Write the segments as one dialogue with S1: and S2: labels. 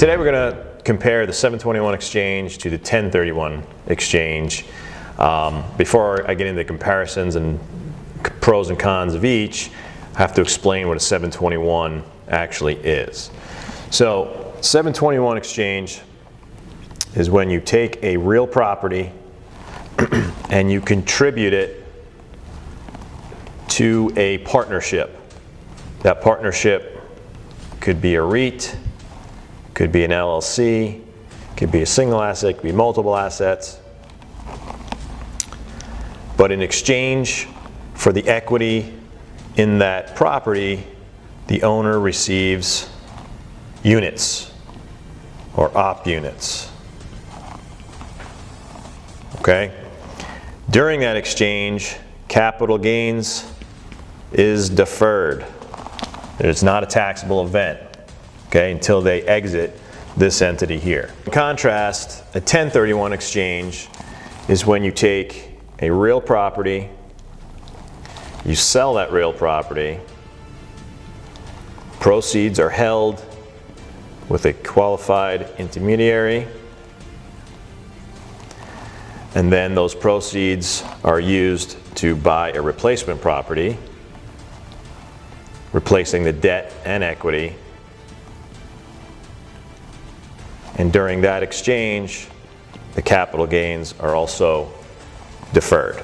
S1: Today we're going to compare the 721 exchange to the 1031 exchange. Before I get into the comparisons and pros and cons of each, I have to explain what a 721 actually is. So 721 exchange is when you take a real property and you contribute it to a partnership. That partnership could be a REIT, could be an LLC, could be a single asset, could be multiple assets. But in exchange for the equity in that property, the owner receives units or op units. Okay? During that exchange, capital gains is deferred. It's not a taxable event, okay, until they exit this entity here. In contrast, a 1031 exchange is when you take a real property, you sell that real property, proceeds are held with a qualified intermediary, and then those proceeds are used to buy a replacement property, replacing the debt and equity. And during that exchange, the capital gains are also deferred.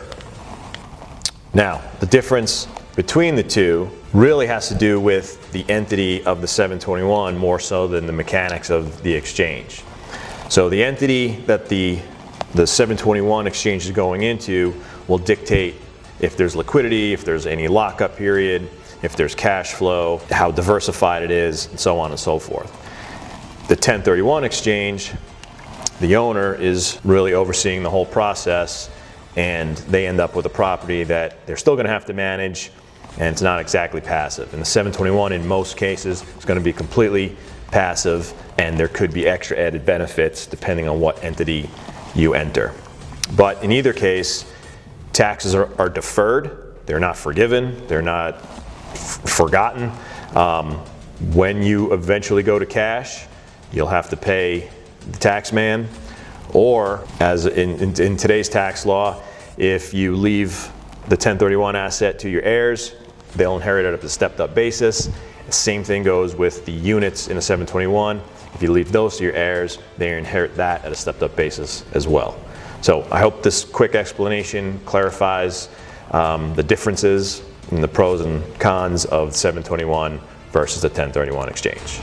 S1: Now, the difference between the two really has to do with the entity of the 721 more so than the mechanics of the exchange. So the entity that the 721 exchange is going into will dictate if there's liquidity, if there's any lockup period, if there's cash flow, how diversified it is, and so on and so forth. The 1031 exchange, the owner is really overseeing the whole process, and they end up with a property that they're still going to have to manage, and it's not exactly passive. And the 721 in most cases is going to be completely passive, and there could be extra added benefits depending on what entity you enter. But in either case, taxes are deferred. They're not forgiven. They're not forgotten. When you eventually go to cash, you'll have to pay the tax man, or as in today's tax law, if you leave the 1031 asset to your heirs, they'll inherit it at a stepped up basis. The same thing goes with the units in a 721. If you leave those to your heirs, they inherit that at a stepped up basis as well. So I hope this quick explanation clarifies the differences in the pros and cons of 721 versus the 1031 exchange.